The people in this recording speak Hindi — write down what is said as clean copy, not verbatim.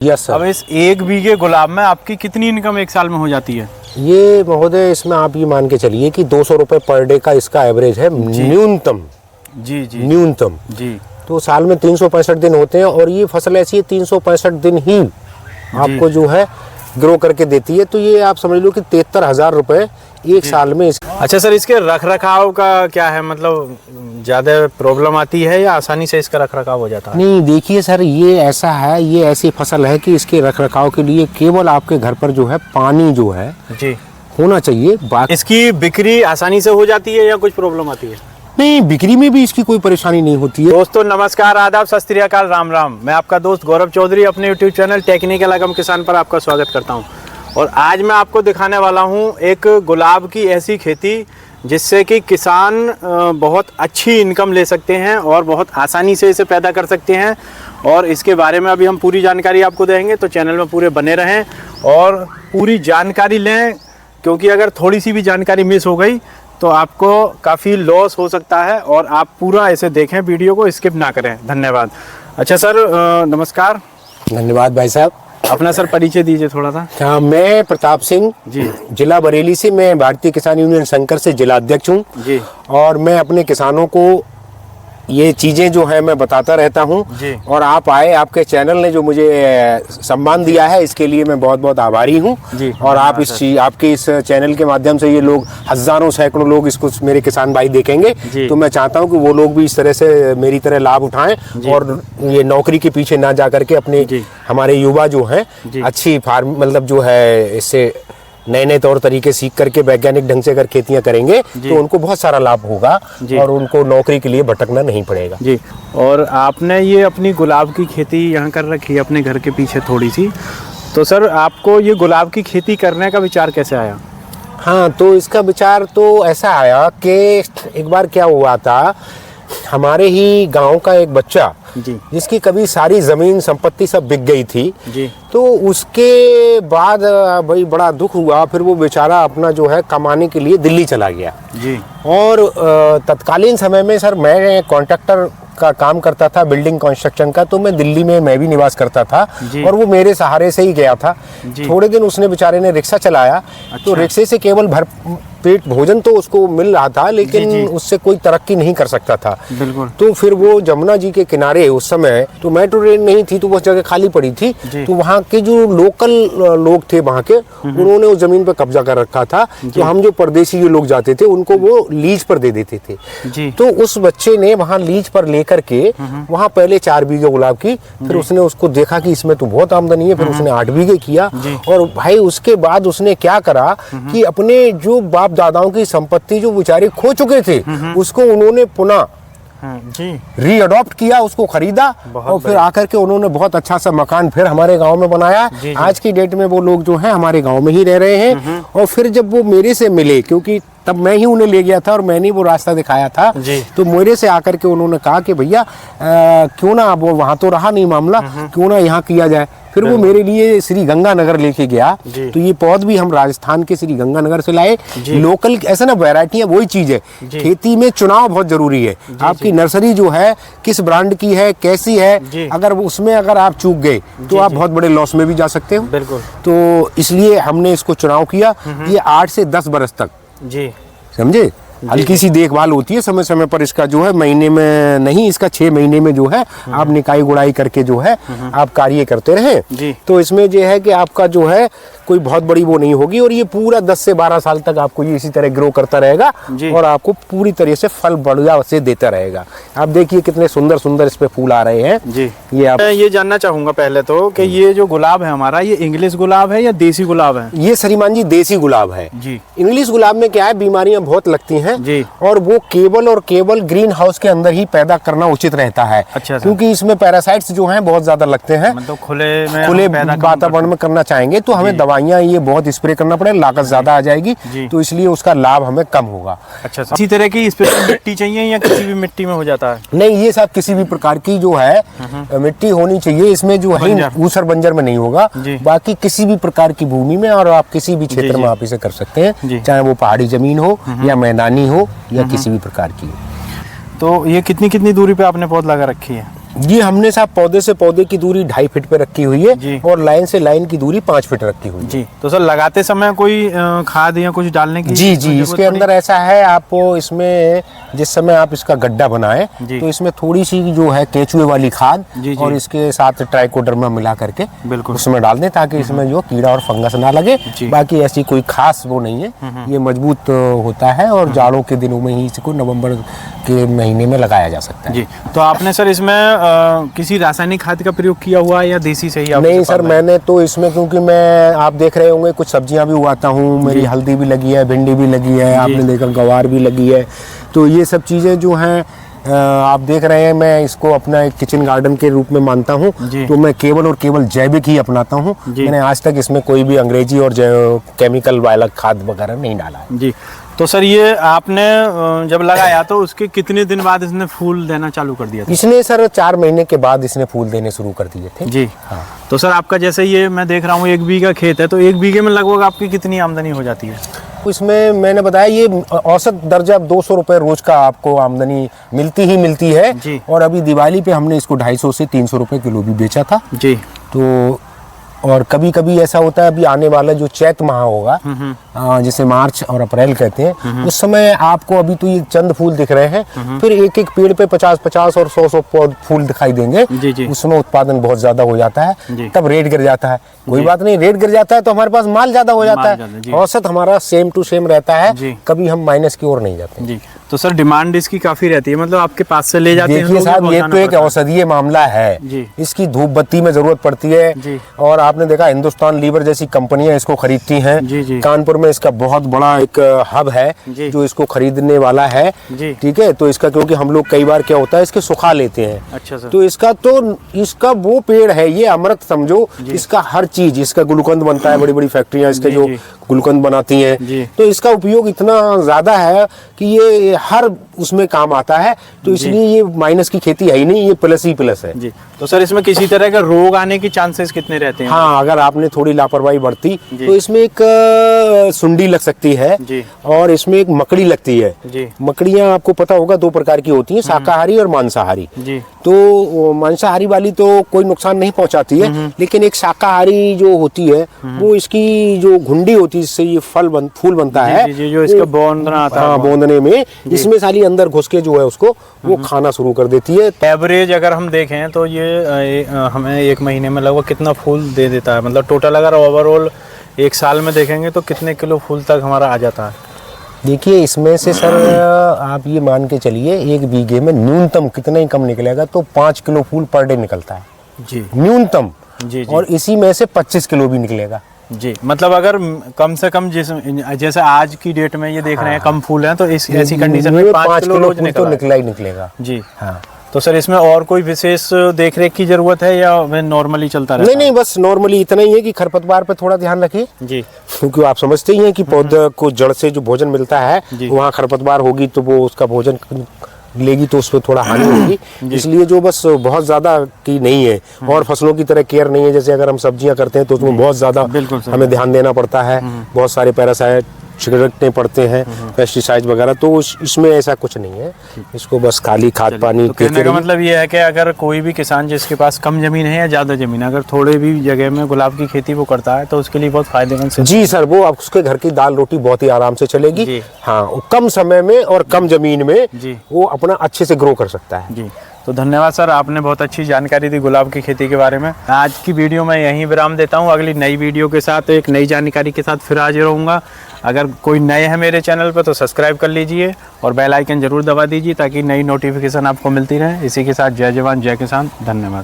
Yes sir. अब इस 1 बीघे गुलाब में आपकी कितनी इनकम एक साल में हो जाती है? ये महोदय इसमें आप ये मान के चलिए कि 200 रुपये पर डे का इसका एवरेज है न्यूनतम। जी जी न्यूनतम जी। तो साल में 365 दिन होते हैं और ये फसल ऐसी है 365 दिन ही आपको जो है ग्रो करके देती है। तो ये आप समझ लो कि 73,000 रुपये एक साल में। अच्छा सर, इसके रख रखाव का क्या है, मतलब ज़्यादा प्रॉब्लम आती है या आसानी से इसका रख रखाव हो जाता है? नहीं देखिए सर, ये ऐसा है, ये ऐसी फसल है कि इसके रख रखाव के लिए केवल आपके घर पर जो है पानी जो है जी होना चाहिए। बाकी इसकी बिक्री आसानी से हो जाती है या कुछ प्रॉब्लम आती है? नहीं, बिक्री में भी इसकी कोई परेशानी नहीं होती है। दोस्तों नमस्कार, आदाब, सत श्री अकाल, राम राम। मैं आपका दोस्त गौरव चौधरी अपने यूट्यूब चैनल टेक्निकल अगम किसान पर आपका स्वागत करता हूं। और आज मैं आपको दिखाने वाला हूं एक गुलाब की ऐसी खेती जिससे कि किसान बहुत अच्छी इनकम ले सकते हैं और बहुत आसानी से इसे पैदा कर सकते हैं। और इसके बारे में अभी हम पूरी जानकारी आपको देंगे, तो चैनल में पूरे बने रहें और पूरी जानकारी लें, क्योंकि अगर थोड़ी सी भी जानकारी मिस हो गई तो आपको काफ़ी लॉस हो सकता है। और आप पूरा ऐसे देखें, वीडियो को स्किप ना करें। धन्यवाद। अच्छा सर, नमस्कार। धन्यवाद भाई साहब। अपना सर परिचय दीजिए थोड़ा सा। हाँ, मैं प्रताप सिंह जी, जिला बरेली से, मैं भारतीय किसान यूनियन संकर से जिला अध्यक्ष हूँ जी। और मैं अपने किसानों को ये चीज़ें जो है मैं बताता रहता हूँ। और आप आए, आपके चैनल ने जो मुझे सम्मान दिया है इसके लिए मैं बहुत बहुत आभारी हूँ। और आप आपके इस चैनल के माध्यम से ये लोग हजारों सैकड़ों लोग इसको मेरे किसान भाई देखेंगे, तो मैं चाहता हूँ कि वो लोग भी इस तरह से मेरी तरह लाभ उठाएं और ये नौकरी के पीछे ना जा करके अपने हमारे युवा जो हैं अच्छी फार्म मतलब जो है इससे नए नए तौर तरीके सीख करके वैज्ञानिक ढंग से अगर खेतियां करेंगे तो उनको बहुत सारा लाभ होगा और उनको नौकरी के लिए भटकना नहीं पड़ेगा। जी। और आपने ये अपनी गुलाब की खेती यहाँ कर रखी है अपने घर के पीछे थोड़ी सी, तो सर आपको ये गुलाब की खेती करने का विचार कैसे आया? हाँ, तो इसका विचार तो ऐसा आया कि एक बार क्या हुआ था, हमारे ही गांव का एक बच्चा जिसकी कभी सारी जमीन संपत्ति सब बिक गई थी जी। तो उसके बाद भाई बड़ा दुख हुआ, फिर वो बेचारा अपना जो है कमाने के लिए दिल्ली चला गया जी। और तत्कालीन समय में सर मैं कॉन्ट्रैक्टर का काम करता था, बिल्डिंग कंस्ट्रक्शन का, तो मैं दिल्ली में मैं भी निवास करता था और वो मेरे सहारे से ही गया था। थोड़े दिन उसने बेचारे ने रिक्शा चलाया। तो रिक्शे से केवल भर पेट भोजन तो उसको मिल रहा था, लेकिन उससे कोई तरक्की नहीं कर सकता था। बिल्कुल। तो फिर वो जमुना जी के किनारे उस समय तो मेट्रो ट्रेन नहीं थी, तो वो जगह खाली पड़ी थी। तो वहाँ के जो लोकल लोग थे वहाँ के, उन्होंने उस जमीन पर कब्जा कर रखा था। तो हम जो परदेशी जो लोग जाते थे उनको वो लीज पर दे देते थे। तो उस बच्चे ने वहाँ लीज पर लेकर के वहाँ पहले 4 बीघे गुलाब की, फिर उसने उसको देखा कि इसमें तो बहुत आमदनी है, फिर उसने 8 बीघे किया। और भाई उसके बाद उसने क्या करा कि अपने जो बाप दादाओं की संपत्ति जो बेचारे खो चुके थे उसको उन्होंने पुनः रीअडॉप्ट किया, उसको खरीदा और फिर आकर के उन्होंने बहुत अच्छा सा मकान फिर हमारे गांव में बनाया। आज की डेट में वो लोग जो हैं हमारे गांव में ही रह रहे हैं। और फिर जब वो मेरे से मिले, क्योंकि तब मैं ही उन्हें ले गया था और मैंने वो रास्ता दिखाया था, तो मेरे से आकर के उन्होंने कहा कि भैया क्यों ना, वो वहाँ तो रहा नहीं मामला, क्यों ना यहाँ किया जाए। फिर वो मेरे लिए श्री गंगानगर लेके गया। तो ये पौध भी हम राजस्थान के श्री गंगानगर से लाए। लोकल ऐसा ना वैरायटियां वही चीज है, खेती में चुनाव बहुत जरूरी है। आपकी नर्सरी जो है किस ब्रांड की है, कैसी है, अगर उसमें अगर आप चूक गए तो आप बहुत बड़े लॉस में भी जा सकते हो। बिल्कुल। तो इसलिए हमने इसको चुनाव किया। ये 8 से 10 बरस तक समझे हल्की सी देखभाल होती है समय समय पर। इसका जो है महीने में नहीं, इसका 6 महीने में जो है आप निकाई गुड़ाई करके जो है आप कार्य करते रहे। तो इसमें जो है कि आपका जो है कोई बहुत बड़ी वो नहीं होगी और ये पूरा 10 से 12 साल तक आपको ये इसी तरह ग्रो करता रहेगा और आपको पूरी तरह से फल बढ़िया से देता रहेगा। आप देखिए कितने सुंदर सुंदर इस पे फूल आ रहे हैं जी। ये आप ये जानना चाहूंगा पहले तो कि ये जो गुलाब है हमारा, ये इंग्लिश गुलाब है या देसी गुलाब है? ये श्रीमान जी देसी गुलाब है जी। इंग्लिश गुलाब में क्या है, बीमारियां बहुत लगती हैं जी। और वो केवल ग्रीन हाउस के अंदर ही पैदा करना उचित रहता है। अच्छा, क्योंकि इसमें पैरासाइट्स जो हैं बहुत ज्यादा लगते हैं। मतलब खुले वातावरण में करना चाहेंगे तो हमें दवाइयां ये बहुत स्प्रे करना पड़ेगा, लागत ज्यादा आ जाएगी, तो इसलिए उसका लाभ हमें कम होगा। अच्छा, इसी तरह की स्पेशल मिट्टी चाहिए या किसी भी मिट्टी में हो जाता है? नहीं, ये सब किसी भी प्रकार की जो है मिट्टी होनी चाहिए। इसमें जो है ऊसर बंजर में नहीं होगा, बाकी किसी भी प्रकार की भूमि में और आप किसी भी क्षेत्र में आप इसे कर सकते हैं, चाहे वो पहाड़ी जमीन हो या मैदानी हो या किसी भी प्रकार की। तो ये कितनी दूरी पे आपने पौध लगा रखी है? ये हमने साहब पौधे से पौधे की दूरी 2.5 फीट पे रखी हुई जी। है और लाइन से लाइन की दूरी 5 फीट रखी हुई है। जी। तो सर लगाते समय कोई खाद या कुछ डालने की जी जरूरत इसके अंदर पड़ी? ऐसा है, आपको इसमें जिस समय आप इसका गड्ढा बनाएं जी। तो इसमें थोड़ी सी जो है केचुए वाली खाद जी, जी। और इसके साथ ट्राइकोडर्मा मिला करके बिल्कुल उसमें डाल दें ताकि इसमें जो कीड़ा और फंगस ना लगे। जी। बाकी ऐसी कोई खास वो नहीं है, ये मजबूत होता है और जाड़ों के दिनों में ही इसको नवंबर के महीने में लगाया जा सकता है। जी। तो आपने सर इसमें किसी रासायनिक खाद का प्रयोग किया हुआ है या देसी से ही आप नहीं सर, मैंने तो इसमें, क्योंकि मैं आप देख रहे होंगे कुछ सब्जियां भी उगाता हूँ, मेरी हल्दी भी लगी है, भिंडी भी लगी है, आपने देखा गवार भी लगी है। तो ये सब चीज़ें जो हैं आप देख रहे हैं, मैं इसको अपना एक किचन गार्डन के रूप में मानता हूँ। तो मैं केवल और केवल जैविक ही अपनाता हूँ। मैंने आज तक इसमें कोई भी अंग्रेजी और केमिकल वाला खाद वगैरह नहीं डाला है। जी। तो सर ये आपने जब लगाया तो उसके कितने दिन बाद इसने फूल देना चालू कर दिया था? इसने सर 4 महीने के बाद इसने फूल देने शुरू कर दिए थे। जी। हाँ। तो सर आपका जैसे ये मैं देख रहा हूँ 1 बीघा खेत है, तो 1 बीघे में लगभग आपकी कितनी आमदनी हो जाती है? इसमें मैंने बताया ये औसत दर्जा 200 रुपए रोज का आपको आमदनी मिलती है। जी। और अभी दिवाली पे हमने इसको 250 से 300 रुपए किलो भी बेचा था। जी। तो और कभी कभी ऐसा होता है, अभी आने वाला जो चैत माह होगा, जिसे मार्च और अप्रैल कहते हैं, उस समय आपको अभी तो ये चंद फूल दिख रहे हैं, फिर एक एक पेड़ पे 50-50 और 100 फूल दिखाई देंगे। जी, जी। उसमें उत्पादन बहुत ज्यादा हो जाता है, तब रेट गिर जाता है। कोई बात नहीं, रेट गिर जाता है तो हमारे पास माल ज्यादा हो जाता है। औसत हमारा सेम टू सेम रहता है, कभी हम माइनस की ओर नहीं जाते। जी। तो सर डिमांड इसकी काफी रहती है, मतलब आपके पास से ले जाते हैं? देखिए साहब, ये तो एक औषधीय मामला है। जी। इसकी धूप बत्ती में जरूरत पड़ती है। जी। और आपने देखा हिंदुस्तान लीवर जैसी कंपनियां इसको खरीदती हैं। जी, जी। कानपुर में इसका बहुत बड़ा एक हब है जो इसको खरीदने वाला है। जी। ठीक है, तो इसका क्योंकि हम लोग कई बार क्या होता है, इसके सुखा लेते हैं। अच्छा सर। तो इसका वो पेड़ है, ये अमृत समझो। इसका हर चीज, इसका गुलकंद बनता है, बड़ी बड़ी फैक्ट्रियां इसके जो गुलकंद बनाती हैं। तो इसका उपयोग इतना ज्यादा है कि ये हर उसमें काम आता है। तो इसलिए ये माइनस की खेती है ही नहीं, ये प्लस ही प्लस है। जी। तो सर इसमें किसी तरह का रोग आने की चांसेस कितने रहते हैं? हाँ, अगर आपने थोड़ी लापरवाही बरती तो इसमें एक सुंडी लग सकती है। जी। और इसमें एक मकड़ी लगती है। जी। मकड़ियाँ आपको पता होगा 2 प्रकार की होती हैं, शाकाहारी और मांसाहारी। जी। तो मांसाहारी वाली तो कोई नुकसान नहीं पहुंचाती है, लेकिन एक शाकाहारी जो होती है वो इसकी जो घुंडी होती है, जिससे ये फूल बनता है, जी, जो इसका बोंदना आता है। हाँ, बोंदने में इसमें साली अंदर घुस के जो है उसको वो खाना शुरू कर देती है। एवरेज अगर हम देखें तो ये हमें 1 महीने में लगभग कितना फूल दे देता है? मतलब टोटल अगर ओवरऑल 1 साल में देखेंगे तो कितने किलो फूल तक हमारा आ जाता है? देखिए, इसमें से सर आप ये मान के चलिए 1 बीघे में न्यूनतम कितना ही कम निकलेगा तो 5 किलो फूल पर डे निकलता है। जी। न्यूनतम। जी। और इसी में से 25 किलो भी निकलेगा। जी। मतलब अगर कम से कम जैसे आज की डेट में ये देख रहे हैं कम फूल हैं, तो ऐसी कंडीशन में 5 किलो रोज फूल तो निकला ही निकलेगा। जी। हाँ। तो सर इसमें और कोई विशेष देखरेख की जरूरत है या वह नॉर्मली चलता रहता है? नहीं, बस नॉर्मली इतना ही है कि खरपतवार पे थोड़ा ध्यान रखिए। जी। क्योंकि आप समझते ही हैं कि पौधे को जड़ से जो भोजन मिलता है, वहाँ खरपतवार होगी तो वो उसका भोजन लेगी तो उस पर थोड़ा हानि होगी। इसलिए जो बस बहुत ज्यादा की नहीं है, और फसलों की तरह केयर नहीं है। जैसे अगर हम सब्जियां करते हैं तो उसमें बहुत ज्यादा हमें ध्यान देना पड़ता है, बहुत सारे पैरासाइट छिड़कने पड़ते हैं, पेस्टिसाइड वगैरह। तो इसमें ऐसा कुछ नहीं है, इसको बस खाली खाद पानी तो कहने का मतलब ये है कि अगर कोई भी किसान जिसके पास कम जमीन है या ज्यादा जमीन है, अगर थोड़े भी जगह में गुलाब की खेती वो करता है तो उसके लिए बहुत फायदेमंद है। जी सर, वो उसके घर की दाल रोटी बहुत ही आराम से चलेगी। हाँ, कम समय में और कम जमीन में वो अपना अच्छे से ग्रो कर सकता है। जी। तो धन्यवाद सर, आपने बहुत अच्छी जानकारी दी गुलाब की खेती के बारे में। आज की वीडियो मैं यहीं विराम देता हूं। अगली नई वीडियो के साथ एक नई जानकारी के साथ फिर हाजिर रहूंगा। अगर कोई नए हैं मेरे चैनल पर तो सब्सक्राइब कर लीजिए और बेल आइकन जरूर दबा दीजिए ताकि नई नोटिफिकेशन आपको मिलती रहे। इसी के साथ जय जवान जय किसान, धन्यवाद।